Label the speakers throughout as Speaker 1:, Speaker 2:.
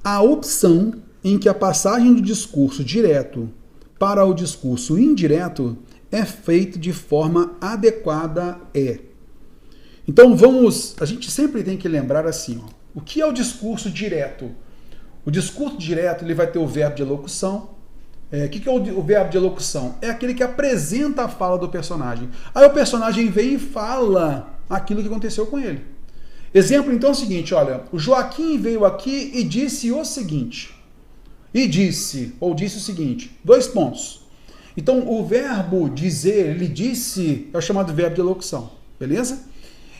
Speaker 1: A opção em que a passagem do discurso direto para o discurso indireto é feita de forma adequada é. Então a gente sempre tem que lembrar assim, ó, o que é o discurso direto? O discurso direto ele vai ter o verbo de elocução. O que é o verbo de elocução? É aquele que apresenta a fala do personagem. Aí o personagem vem e fala aquilo que aconteceu com ele. Exemplo então é o seguinte, olha, o Joaquim veio aqui e disse o seguinte. Disse o seguinte, 2 pontos. Então o verbo dizer, ele disse, é o chamado verbo de elocução, beleza?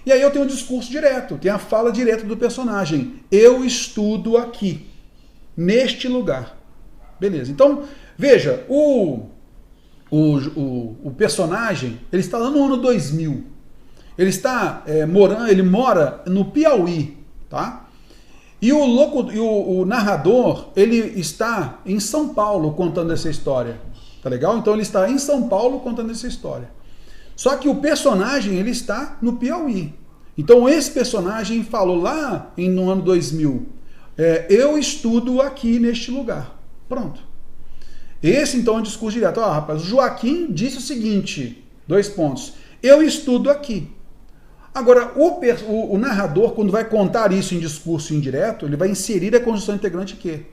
Speaker 1: E aí eu tenho o discurso direto, tem a fala direta do personagem. Eu estudo aqui, neste lugar. Beleza, então, veja, o personagem, ele está lá no ano 2000. Ele está ele mora no Piauí, tá? E o narrador, ele está em São Paulo contando essa história, tá legal? Então ele está em São Paulo contando essa história. Só que o personagem, ele está no Piauí. Então esse personagem falou lá no ano 2000, eu estudo aqui neste lugar. Pronto. Esse então é o discurso direto. Rapaz, o Joaquim disse o seguinte, 2 pontos, eu estudo aqui. Agora, o narrador, quando vai contar isso em discurso indireto, ele vai inserir a conjunção integrante que.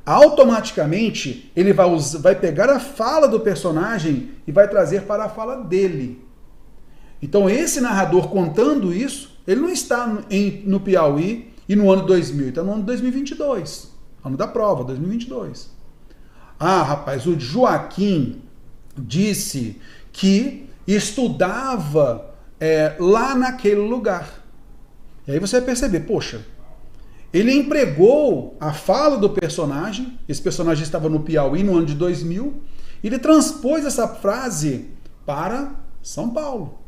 Speaker 1: Automaticamente, ele vai pegar a fala do personagem e vai trazer para a fala dele. Então, esse narrador contando isso, ele não está no Piauí e no ano 2000, ele está no ano 2022, ano da prova, 2022. Rapaz, o Joaquim disse que estudava lá naquele lugar. E aí você vai perceber, poxa, ele empregou a fala do personagem, esse personagem estava no Piauí no ano de 2000, e ele transpôs essa frase para São Paulo.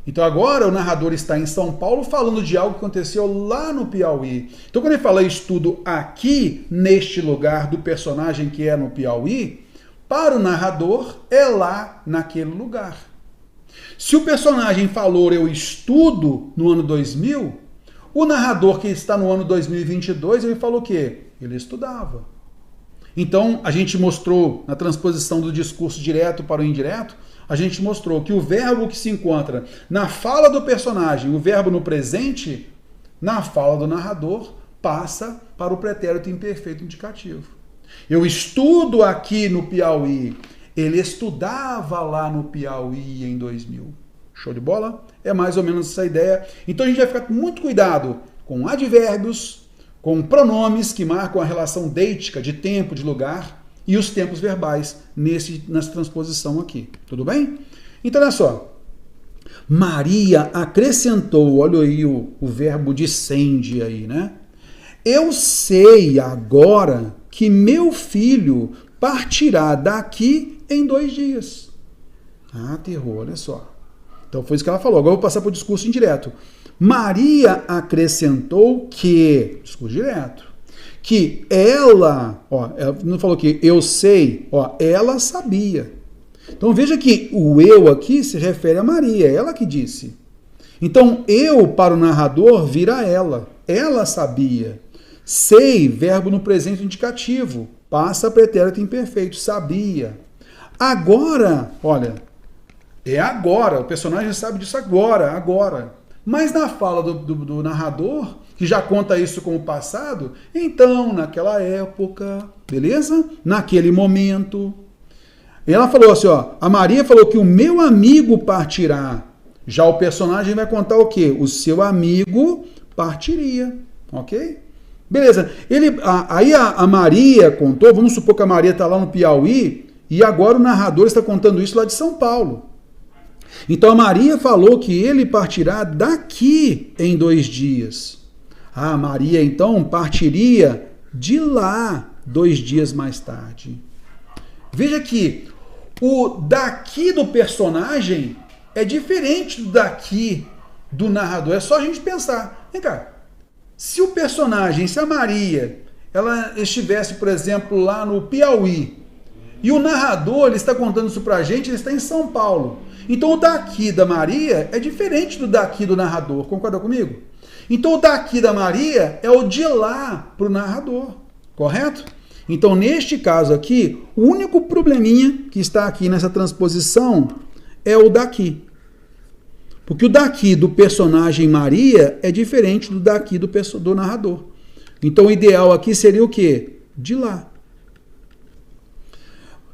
Speaker 1: Então agora o narrador está em São Paulo falando de algo que aconteceu lá no Piauí. Então quando ele fala estudo aqui, neste lugar do personagem que é no Piauí, para o narrador é lá naquele lugar. Se o personagem falou eu estudo no ano 2000, o narrador que está no ano 2022, ele falou o quê? Ele estudava. Então, a gente mostrou na transposição do discurso direto para o indireto, a gente mostrou que o verbo que se encontra na fala do personagem, o verbo no presente, na fala do narrador, passa para o pretérito imperfeito indicativo. Eu estudo aqui no Piauí. Ele estudava lá no Piauí em 2000. Show de bola? É mais ou menos essa ideia. Então a gente vai ficar com muito cuidado com advérbios, com pronomes que marcam a relação deítica de tempo, de lugar, e os tempos verbais nessa transposição aqui. Tudo bem? Então olha só. Maria acrescentou, olha aí o verbo dicende aí, né? Eu sei agora que meu filho partirá daqui em 2 dias. Terror, olha só. Então foi isso que ela falou. Agora eu vou passar para o discurso indireto. Maria acrescentou que, discurso direto, que ela não falou que eu sei, ela sabia. Então veja que o eu aqui se refere a Maria, ela que disse. Então eu para o narrador vira ela sabia. Sei, verbo no presente indicativo, passa pretérito imperfeito, sabia. Agora, olha, é agora, o personagem sabe disso agora. Mas na fala do narrador, que já conta isso como passado, então, naquela época, beleza? Naquele momento. E ela falou assim, a Maria falou que o meu amigo partirá. Já o personagem vai contar o quê? O seu amigo partiria, ok? Beleza. Aí a Maria contou, vamos supor que a Maria está lá no Piauí, e agora o narrador está contando isso lá de São Paulo. Então a Maria falou que ele partirá daqui em 2 dias. A Maria então partiria de lá 2 dias mais tarde. Veja que o daqui do personagem é diferente do daqui do narrador. É só a gente pensar. Vem cá. Se a Maria, ela estivesse, por exemplo, lá no Piauí, e o narrador ele está contando isso pra gente, ele está em São Paulo. Então o daqui da Maria é diferente do daqui do narrador. Concorda comigo? Então o daqui da Maria é o de lá pro narrador. Correto? Então, neste caso aqui, o único probleminha que está aqui nessa transposição é o daqui. Porque o daqui do personagem Maria é diferente do daqui do narrador. Então, o ideal aqui seria o quê? De lá.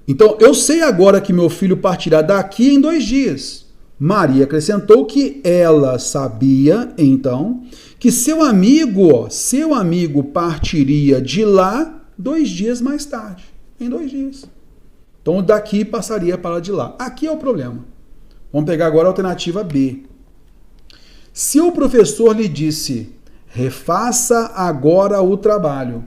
Speaker 1: Então, eu sei agora que meu filho partirá daqui em 2 dias. Maria acrescentou que ela sabia, então, que seu amigo partiria de lá 2 dias mais tarde. Em 2 dias. Então, daqui passaria para de lá. Aqui é o problema. Vamos pegar agora a alternativa B. Se o professor lhe disse, refaça agora o trabalho.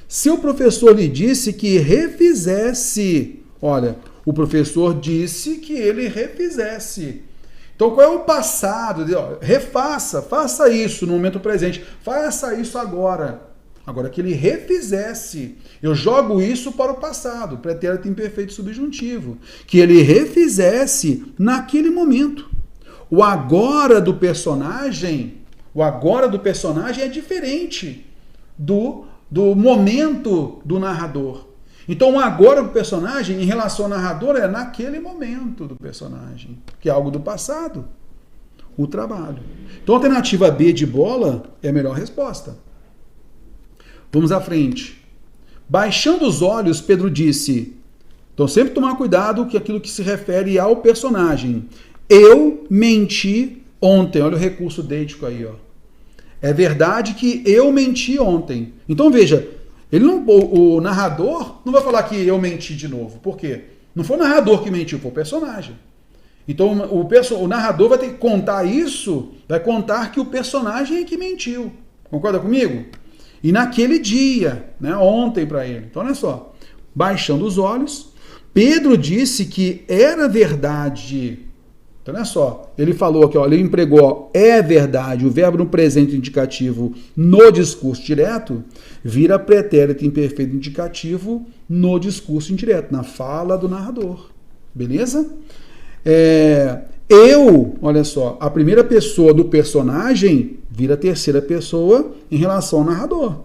Speaker 1: Se o professor lhe disse que refizesse, olha, o professor disse que ele refizesse. Então, qual é o passado? Refaça, faça isso no momento presente, faça isso agora. Agora, que ele refizesse. Eu jogo isso para o passado, pretérito imperfeito subjuntivo. Que ele refizesse naquele momento. O agora do personagem é diferente do momento do narrador. Então, o agora do personagem, em relação ao narrador, é naquele momento do personagem, que é algo do passado, o trabalho. Então, a alternativa B de bola é a melhor resposta. Vamos à frente. Baixando os olhos, Pedro disse, então sempre tomar cuidado com aquilo que se refere ao personagem. Eu menti ontem. Olha o recurso deítico aí, ó. É verdade que eu menti ontem. Então veja, o narrador não vai falar que eu menti de novo. Por quê? Não foi o narrador que mentiu, foi o personagem. Então o narrador vai ter que contar isso, vai contar que o personagem é que mentiu. Concorda comigo? E naquele dia, né, ontem para ele. Então olha só, baixando os olhos, Pedro disse que era verdade. Então, olha só, ele falou aqui, ó, ele empregou, ó, é verdade, o verbo no presente indicativo no discurso direto vira pretérito imperfeito indicativo no discurso indireto, na fala do narrador. Beleza? Olha só, a primeira pessoa do personagem vira a terceira pessoa em relação ao narrador.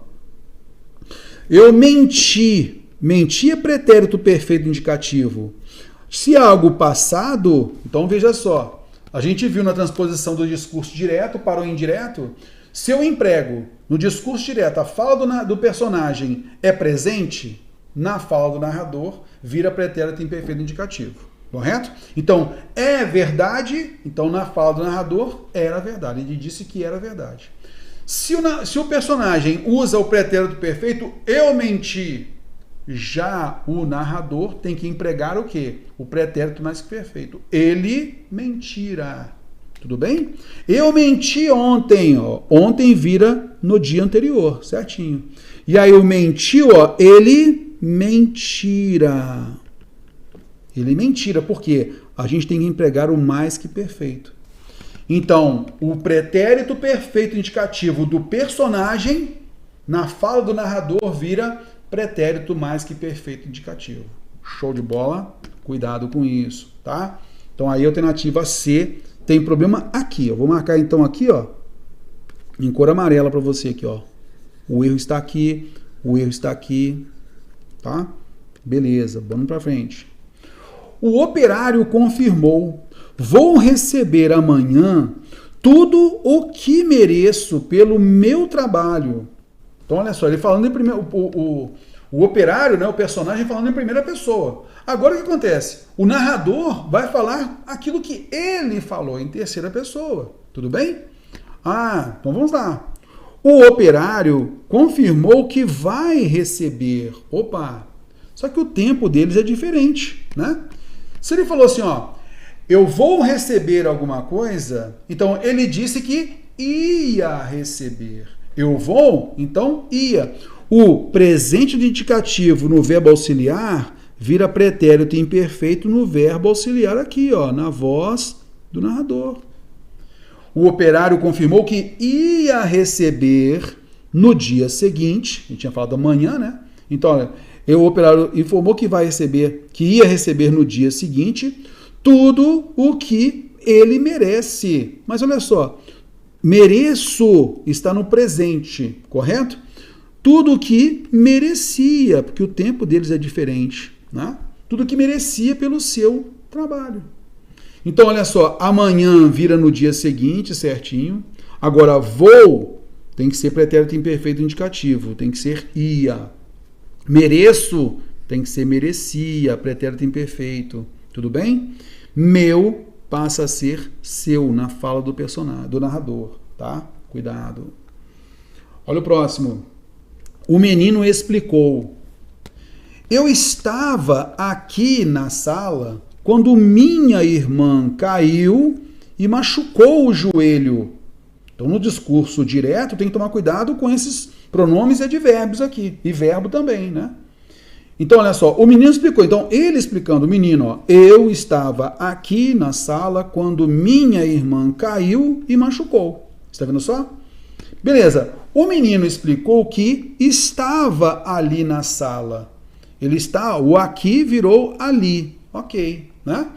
Speaker 1: Eu menti. Menti é pretérito perfeito indicativo. Se é algo passado, então veja só, a gente viu na transposição do discurso direto para o indireto, se eu emprego no discurso direto a fala do personagem é presente, na fala do narrador vira pretérito imperfeito indicativo, correto? Então, é verdade, então na fala do narrador era verdade, ele disse que era verdade. Se o personagem usa o pretérito perfeito, eu menti, já o narrador tem que empregar o quê? O pretérito mais que perfeito. Ele mentirá. Tudo bem? Eu menti ontem. Ó. Ontem vira no dia anterior, certinho. E aí o mentiu, ó, ele mentira. Ele mentira, por quê? A gente tem que empregar o mais que perfeito. Então, o pretérito perfeito indicativo do personagem, na fala do narrador, vira pretérito mais que perfeito indicativo. Show de bola? Cuidado com isso, tá? Então aí a alternativa C tem problema aqui. Eu vou marcar então aqui, ó, em cor amarela para você aqui, ó. O erro está aqui, o erro está aqui, tá? Beleza, vamos para frente. O operário confirmou: vou receber amanhã tudo o que mereço pelo meu trabalho. Então, olha só, ele falando em primeiro, o operário, né, o personagem falando em primeira pessoa. Agora o que acontece? O narrador vai falar aquilo que ele falou em terceira pessoa. Tudo bem? Então vamos lá. O operário confirmou que vai receber. Opa! Só que o tempo deles é diferente, né? Se ele falou assim, ó, eu vou receber alguma coisa, então ele disse que ia receber. Eu vou, então ia. O presente de indicativo no verbo auxiliar vira pretérito imperfeito no verbo auxiliar aqui, ó, na voz do narrador. O operário confirmou que ia receber no dia seguinte, a gente tinha falado amanhã, né? Então, olha, o operário informou que ia receber no dia seguinte tudo o que ele merece. Mas olha só, mereço está no presente, correto? tudo o que merecia, porque o tempo deles é diferente, né? Tudo o que merecia pelo seu trabalho. Então, olha só, amanhã vira no dia seguinte, certinho. Agora, vou, tem que ser pretérito imperfeito indicativo, tem que ser ia. Mereço, tem que ser merecia, pretérito imperfeito. Tudo bem? Meu passa a ser seu na fala do personagem, do narrador, tá? Cuidado. Olha o próximo. O menino explicou: eu estava aqui na sala quando minha irmã caiu e machucou o joelho. Então, no discurso direto, tem que tomar cuidado com esses pronomes e advérbios aqui. E verbo também, né? Então, olha só, o menino explicou. Então, ele explicando, o menino, ó, eu estava aqui na sala quando minha irmã caiu e machucou. Está vendo só? Beleza. O menino explicou que estava ali na sala. Ele está, o aqui virou ali. Ok, né?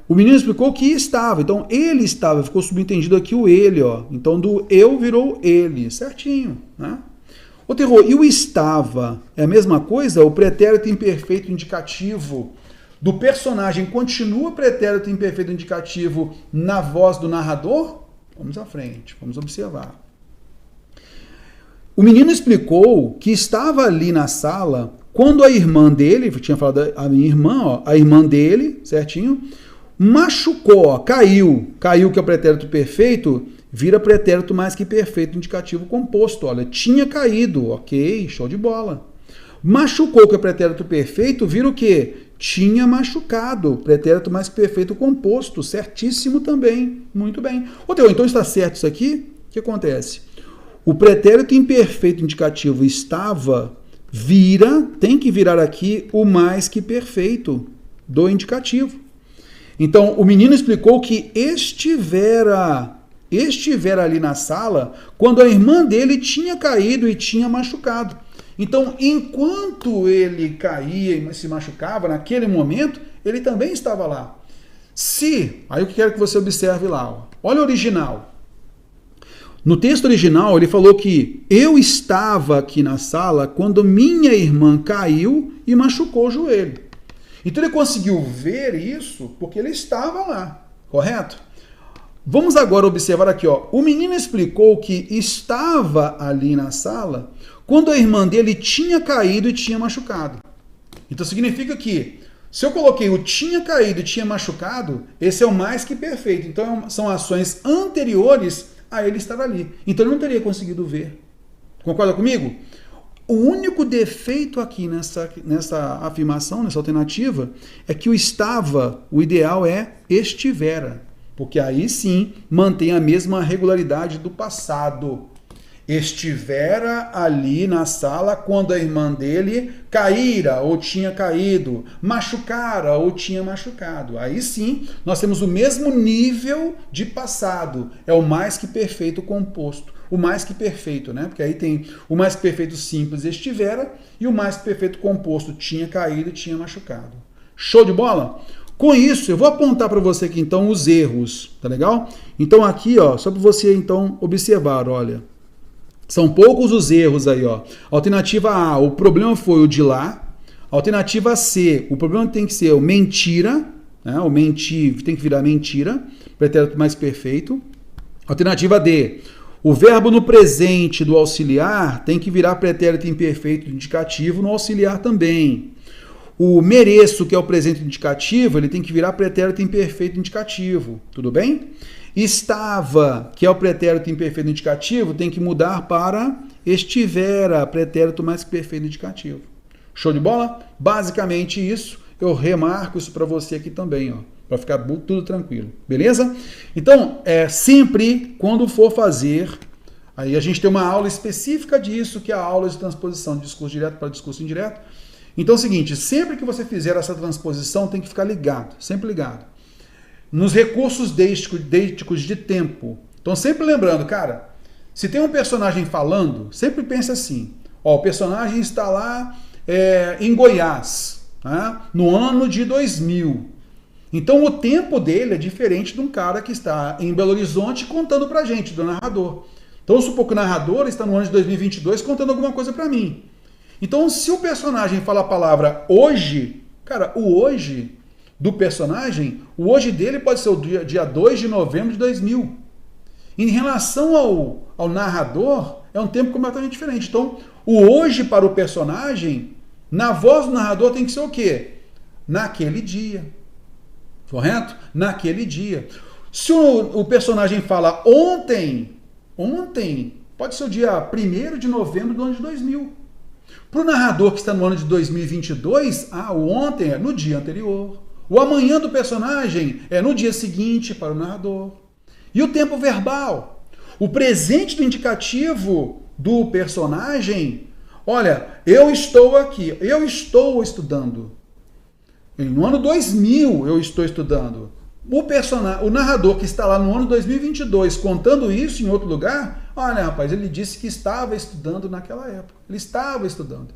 Speaker 1: O menino explicou que estava. Então, ele estava. Ficou subentendido aqui o ele, ó. Então, do eu virou ele. Certinho, né? Ô, Terror, e o estava? É a mesma coisa? O pretérito imperfeito indicativo do personagem continua pretérito imperfeito indicativo na voz do narrador? Vamos à frente, vamos observar. O menino explicou que estava ali na sala quando a irmã dele, tinha falado a minha irmã, ó, a irmã dele, certinho, machucou, ó, caiu. Caiu, que é o pretérito perfeito, vira pretérito mais que perfeito indicativo composto. Olha, tinha caído, ok, show de bola. Machucou, que é pretérito perfeito, vira o quê? Tinha machucado, pretérito mais que perfeito composto, certíssimo também, muito bem. Ô, Teo, então está certo isso aqui? O que acontece? O pretérito imperfeito indicativo estava, tem que virar aqui o mais que perfeito do indicativo. Então, o menino explicou que estivera ali na sala quando a irmã dele tinha caído e tinha machucado. Então, enquanto ele caía e se machucava, naquele momento, ele também estava lá. Aí eu quero que você observe lá, ó. Olha o original. No texto original, ele falou que eu estava aqui na sala quando minha irmã caiu e machucou o joelho. Então ele conseguiu ver isso porque ele estava lá, correto? Vamos agora observar aqui, ó. O menino explicou que estava ali na sala quando a irmã dele tinha caído e tinha machucado. Então significa que, se eu coloquei o tinha caído e tinha machucado, esse é o mais que perfeito. Então são ações anteriores a ele estar ali. Então ele não teria conseguido ver. Concorda comigo? O único defeito aqui nessa afirmação, nessa alternativa, é que o estava, o ideal é estivera. Porque aí sim mantém a mesma regularidade do passado. Estivera ali na sala quando a irmã dele caíra ou tinha caído, machucara ou tinha machucado. Aí sim, nós temos o mesmo nível de passado. É o mais que perfeito composto. O mais que perfeito, né? Porque aí tem o mais que perfeito simples, estivera, e o mais que perfeito composto, tinha caído e tinha machucado. Show de bola? Com isso, eu vou apontar para você aqui então os erros, tá legal? Então aqui, ó, só para você então observar, olha. São poucos os erros aí, ó. Alternativa A, o problema foi o de lá. Alternativa C, o problema tem que ser o mentira, né? O mentir tem que virar mentira, pretérito mais perfeito. Alternativa D, o verbo no presente do auxiliar tem que virar pretérito imperfeito indicativo no auxiliar também. O mereço, que é o presente indicativo, ele tem que virar pretérito imperfeito indicativo. Tudo bem? Estava, que é o pretérito imperfeito indicativo, tem que mudar para estivera, pretérito mais que perfeito indicativo. Show de bola? Basicamente isso. Eu remarco isso para você aqui também, ó, para ficar tudo tranquilo. Beleza? Então, sempre quando for fazer, aí a gente tem uma aula específica disso, que é a aula de transposição de discurso direto para discurso indireto. Então é o seguinte, sempre que você fizer essa transposição, tem que ficar ligado, sempre ligado. Nos recursos deísticos de tempo. Então sempre lembrando, cara, se tem um personagem falando, sempre pense assim, ó, o personagem está lá em Goiás, né, no ano de 2000. Então o tempo dele é diferente de um cara que está em Belo Horizonte contando pra gente, do narrador. Então, vamos supor que o narrador está no ano de 2022 contando alguma coisa para mim. Então, se o personagem fala a palavra hoje, cara, o hoje do personagem, o hoje dele pode ser o dia 2 de novembro de 2000. Em relação ao narrador, é um tempo completamente diferente. Então, o hoje para o personagem, na voz do narrador tem que ser o quê? Naquele dia. Correto? Naquele dia. Se o personagem fala ontem, pode ser o dia 1º de novembro do ano de 2000. Para o narrador que está no ano de 2022, o ontem é no dia anterior. O amanhã do personagem é no dia seguinte para o narrador. E o tempo verbal? O presente do indicativo do personagem, olha, eu estou aqui, eu estou estudando. No ano 2000 eu estou estudando. O narrador que está lá no ano 2022 contando isso em outro lugar, olha, rapaz, ele disse que estava estudando naquela época. Ele estava estudando.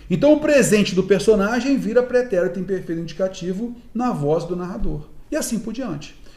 Speaker 1: Então o presente do personagem vira pretérito imperfeito indicativo na voz do narrador. E assim por diante.